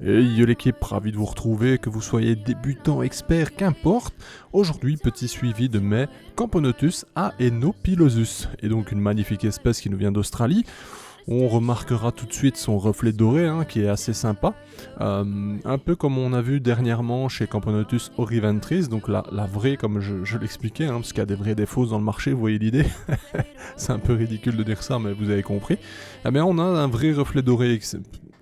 Et yo l'équipe, ravi de vous retrouver, que vous soyez débutant, expert, qu'importe. Aujourd'hui, petit suivi de mes Camponotus aenopilosus, et donc une magnifique espèce qui nous vient d'Australie. On remarquera tout de suite son reflet doré, qui est assez sympa. Un peu comme on a vu dernièrement chez Camponotus oriventris, donc la vraie comme je l'expliquais, parce qu'il y a des vraies et des fausses dans le marché, vous voyez l'idée. C'est un peu ridicule de dire ça, mais vous avez compris. Eh bien, on a un vrai reflet doré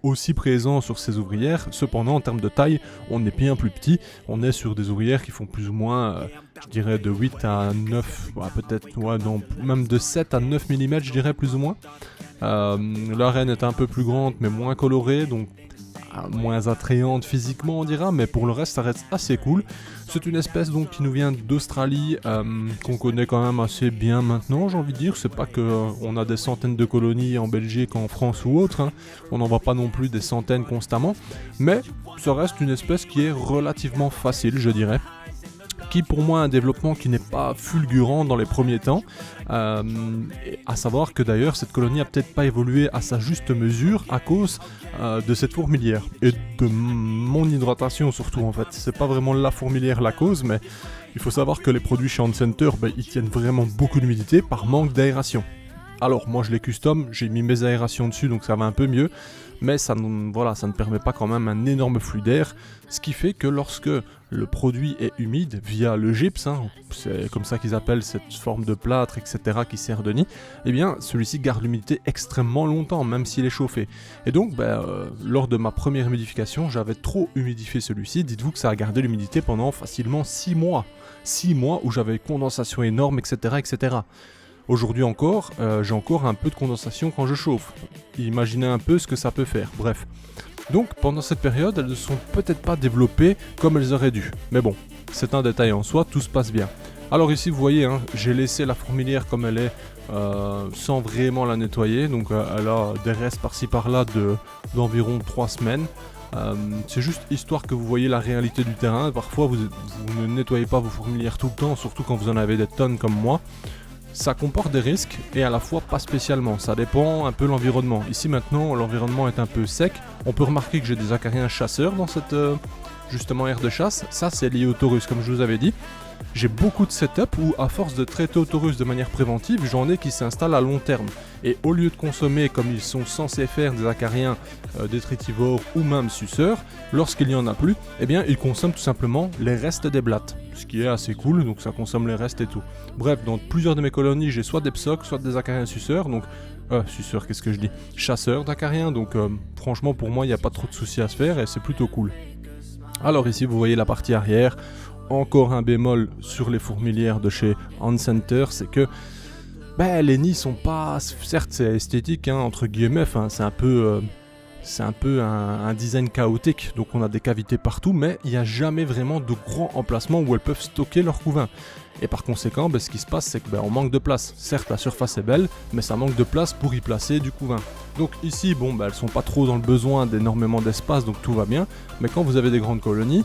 aussi présent sur ces ouvrières. Cependant, en termes de taille, on est bien plus petit. On est sur des ouvrières qui font plus ou moins, je dirais, de 8 à 9, peut-être, même de 7 à 9 mm, je dirais, plus ou moins. La reine est un peu plus grande, mais moins colorée, donc moins attrayante physiquement, on dira, mais pour le reste, ça reste assez cool. C'est une espèce donc qui nous vient d'Australie, qu'on connaît quand même assez bien maintenant, j'ai envie de dire. C'est pas que on a des centaines de colonies en Belgique, en France ou autre, on n'en voit pas non plus des centaines constamment, mais ça reste une espèce qui est relativement facile, je dirais. Qui pour moi a un développement qui n'est pas fulgurant dans les premiers temps, à savoir que d'ailleurs cette colonie a peut-être pas évolué à sa juste mesure à cause de cette fourmilière et de mon hydratation surtout en fait. C'est pas vraiment la fourmilière la cause, mais il faut savoir que les produits chez Center, ils tiennent vraiment beaucoup d'humidité par manque d'aération. Alors moi je les custom, j'ai mis mes aérations dessus donc ça va un peu mieux, mais ça ne permet pas quand même un énorme flux d'air, ce qui fait que lorsque le produit est humide via le gypse, c'est comme ça qu'ils appellent cette forme de plâtre, etc. qui sert de nid, eh bien celui-ci garde l'humidité extrêmement longtemps, même s'il est chauffé. Et donc lors de ma première humidification, j'avais trop humidifié celui-ci, dites-vous que ça a gardé l'humidité pendant facilement 6 mois. 6 mois où j'avais condensation énorme, etc. etc. Aujourd'hui encore, j'ai encore un peu de condensation quand je chauffe. Imaginez un peu ce que ça peut faire, bref. Donc pendant cette période, elles ne sont peut-être pas développées comme elles auraient dû. Mais bon, c'est un détail en soi, tout se passe bien. Alors ici vous voyez, j'ai laissé la fourmilière comme elle est, sans vraiment la nettoyer. Donc elle a des restes par-ci par-là d'environ 3 semaines. C'est juste histoire que vous voyez la réalité du terrain. Parfois vous ne nettoyez pas vos fourmilières tout le temps, surtout quand vous en avez des tonnes comme moi. Ça comporte des risques et à la fois pas spécialement, ça dépend un peu de l'environnement. Ici maintenant l'environnement est un peu sec, on peut remarquer que j'ai des acariens chasseurs dans cette justement aire de chasse, ça c'est lié au taurus comme je vous avais dit. J'ai beaucoup de setup où à force de traiter au taurus de manière préventive, j'en ai qui s'installent à long terme. Et au lieu de consommer comme ils sont censés faire des acariens détritivores ou même suceurs, lorsqu'il n'y en a plus, eh bien ils consomment tout simplement les restes des blattes. Ce qui est assez cool, donc ça consomme les restes et tout. Bref, dans plusieurs de mes colonies, j'ai soit des psocs, soit des acariens suceurs, donc... suceurs, qu'est-ce que je dis? Chasseurs d'acariens, donc franchement pour moi il n'y a pas trop de soucis à se faire et c'est plutôt cool. Alors ici vous voyez la partie arrière, encore un bémol sur les fourmilières de chez Center, c'est que les nids sont pas... Certes c'est esthétique, entre guillemets, c'est un peu... un design chaotique, donc on a des cavités partout, mais il n'y a jamais vraiment de grands emplacements où elles peuvent stocker leur couvain. Et par conséquent, ce qui se passe, c'est qu'on manque de place. Certes, la surface est belle, mais ça manque de place pour y placer du couvain. Donc ici, elles sont pas trop dans le besoin d'énormément d'espace, donc tout va bien. Mais quand vous avez des grandes colonies,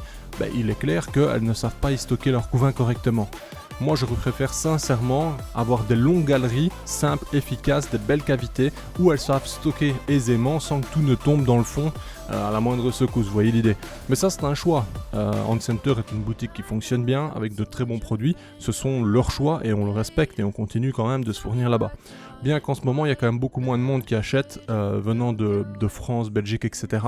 il est clair qu'elles ne savent pas y stocker leur couvain correctement. Moi je préfère sincèrement avoir des longues galeries, simples, efficaces, des belles cavités, où elles savent stocker aisément sans que tout ne tombe dans le fond à la moindre secousse, vous voyez l'idée. Mais ça c'est un choix. Center est une boutique qui fonctionne bien, avec de très bons produits, ce sont leurs choix et on le respecte et on continue quand même de se fournir là-bas. Bien qu'en ce moment il y a quand même beaucoup moins de monde qui achète, venant de France, Belgique, etc.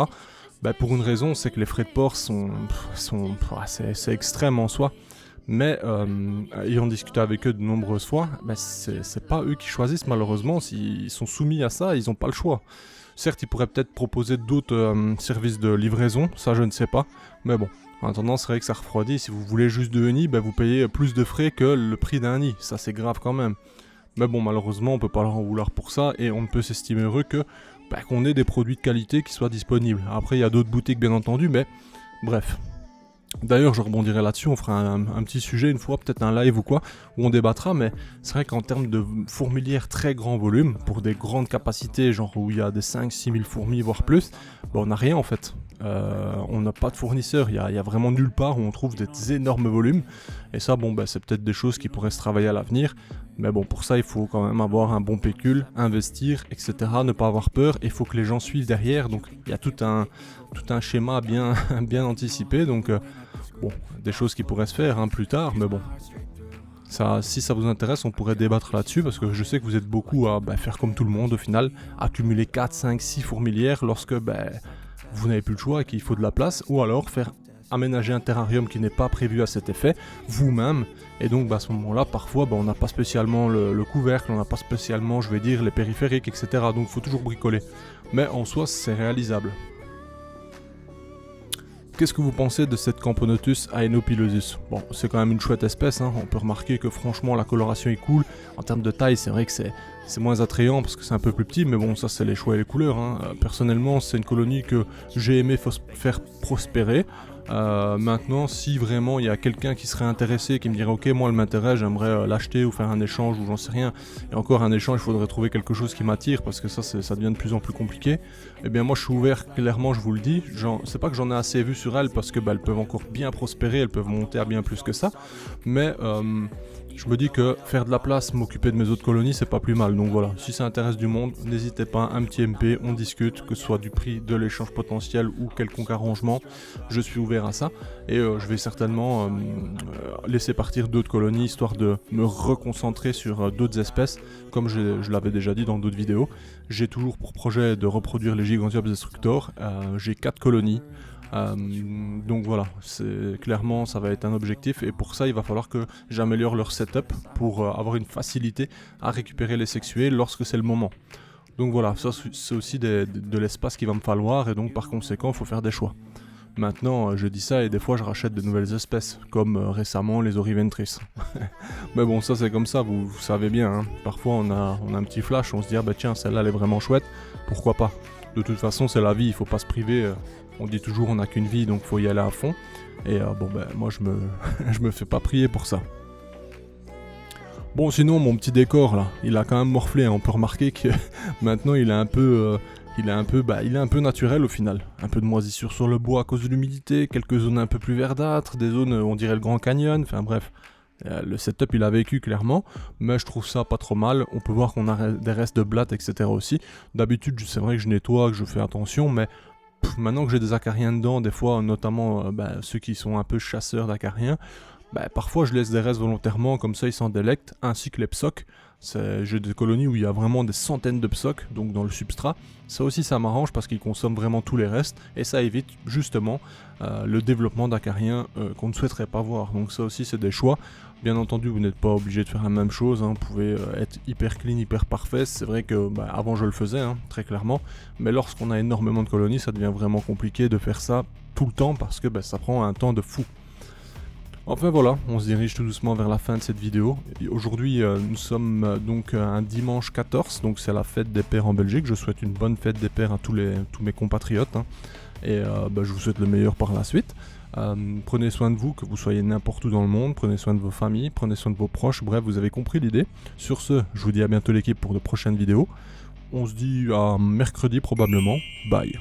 Pour une raison, c'est que les frais de port c'est extrême en soi. Mais ayant discuté avec eux de nombreuses fois, c'est pas eux qui choisissent malheureusement. S'ils sont soumis à ça, ils n'ont pas le choix. Certes, ils pourraient peut-être proposer d'autres services de livraison, ça je ne sais pas. Mais bon, en attendant, c'est vrai que ça refroidit. Si vous voulez juste 2 nids, vous payez plus de frais que le prix d'un nid. Ça c'est grave quand même. Mais bon, malheureusement, on peut pas leur en vouloir pour ça et on ne peut s'estimer heureux que qu'on ait des produits de qualité qui soient disponibles. Après, il y a d'autres boutiques bien entendu, mais bref. D'ailleurs, je rebondirai là-dessus, on fera un petit sujet une fois, peut-être un live ou quoi, où on débattra, mais c'est vrai qu'en termes de fourmilière très grand volume, pour des grandes capacités, genre où il y a des 5-6 000 fourmis, voire plus, on n'a rien en fait. On n'a pas de fournisseur, il y a vraiment nulle part où on trouve des énormes volumes, et ça, c'est peut-être des choses qui pourraient se travailler à l'avenir, Mais bon, pour ça, il faut quand même avoir un bon pécule, investir, etc. Ne pas avoir peur. Et il faut que les gens suivent derrière. Donc, il y a tout un schéma bien, bien anticipé. Donc, bon, des choses qui pourraient se faire plus tard. Mais bon, ça, si ça vous intéresse, on pourrait débattre là-dessus. Parce que je sais que vous êtes beaucoup à faire comme tout le monde au final. Accumuler 4, 5, 6 fourmilières lorsque vous n'avez plus le choix et qu'il faut de la place. Ou alors faire aménager un terrarium qui n'est pas prévu à cet effet, vous-même, et donc à ce moment-là, parfois, on n'a pas spécialement le couvercle, on n'a pas spécialement, je vais dire, les périphériques, etc. Donc il faut toujours bricoler. Mais en soi, c'est réalisable. Qu'est-ce que vous pensez de cette Camponotus aenopilosus? Bon, c'est quand même une chouette espèce, on peut remarquer que franchement la coloration est cool. En termes de taille, c'est vrai que c'est moins attrayant parce que c'est un peu plus petit, mais bon, ça c'est les choix et les couleurs. Personnellement, c'est une colonie que j'ai aimé faire prospérer. Maintenant, si vraiment il y a quelqu'un qui serait intéressé, qui me dirait ok, moi elle m'intéresse, j'aimerais l'acheter ou faire un échange ou j'en sais rien, et encore un échange, il faudrait trouver quelque chose qui m'attire parce que ça devient de plus en plus compliqué. Eh bien moi je suis ouvert, clairement je vous le dis, c'est pas que j'en ai assez vu sur elles parce que elles peuvent encore bien prospérer, elles peuvent monter à bien plus que ça, mais je me dis que faire de la place, m'occuper de mes autres colonies, c'est pas plus mal. Donc voilà, si ça intéresse du monde, n'hésitez pas, un petit MP, on discute, que ce soit du prix de l'échange potentiel ou quelconque arrangement, je suis ouvert à ça. Et je vais certainement laisser partir d'autres colonies, histoire de me reconcentrer sur d'autres espèces, comme je l'avais déjà dit dans d'autres vidéos. J'ai toujours pour projet de reproduire les Gigantiops destructors, j'ai 4 colonies. Donc voilà, clairement ça va être un objectif et pour ça il va falloir que j'améliore leur setup pour avoir une facilité à récupérer les sexués lorsque c'est le moment. Donc voilà, ça c'est aussi de l'espace qu'il va me falloir et donc par conséquent il faut faire des choix. Maintenant je dis ça et des fois je rachète de nouvelles espèces comme récemment les Oriventris. Mais bon, ça c'est comme ça, vous savez bien, parfois on a un petit flash, on se dit tiens celle-là elle est vraiment chouette, pourquoi pas. De toute façon c'est la vie, il faut pas se priver. On dit toujours on n'a qu'une vie donc faut y aller à fond. Et moi je me fais pas prier pour ça. Bon sinon mon petit décor là, il a quand même morflé, on peut remarquer que maintenant il est un peu naturel au final. Un peu de moisissure sur le bois à cause de l'humidité, quelques zones un peu plus verdâtres, des zones on dirait le Grand Canyon, enfin bref. Le setup il a vécu clairement, mais je trouve ça pas trop mal. On peut voir qu'on a des restes de blattes etc aussi. D'habitude c'est vrai que je nettoie, que je fais attention, mais maintenant que j'ai des acariens dedans, des fois, notamment ceux qui sont un peu chasseurs d'acariens, parfois je laisse des restes volontairement, comme ça ils s'en délectent, ainsi que les psocs. J'ai des colonies où il y a vraiment des centaines de psocs, donc dans le substrat. Ça aussi ça m'arrange parce qu'ils consomment vraiment tous les restes, et ça évite justement le développement d'acariens qu'on ne souhaiterait pas voir. Donc ça aussi c'est des choix. Bien entendu vous n'êtes pas obligé de faire la même chose, vous pouvez être hyper clean, hyper parfait. C'est vrai que avant je le faisais, très clairement, mais lorsqu'on a énormément de colonies ça devient vraiment compliqué de faire ça tout le temps parce que ça prend un temps de fou. Enfin voilà, on se dirige tout doucement vers la fin de cette vidéo. Aujourd'hui nous sommes donc un dimanche 14, donc c'est la fête des pères en Belgique. Je souhaite une bonne fête des pères à tous mes compatriotes, et je vous souhaite le meilleur par la suite. Prenez soin de vous, que vous soyez n'importe où dans le monde, prenez soin de vos familles, prenez soin de vos proches, bref vous avez compris l'idée. Sur ce, je vous dis à bientôt l'équipe pour de prochaines vidéos. On se dit à mercredi probablement, bye.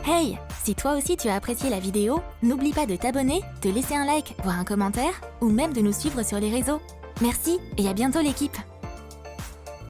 Hey, si toi aussi tu as apprécié la vidéo, n'oublie pas de t'abonner, de laisser un like, voire un commentaire, ou même de nous suivre sur les réseaux. Merci et à bientôt l'équipe.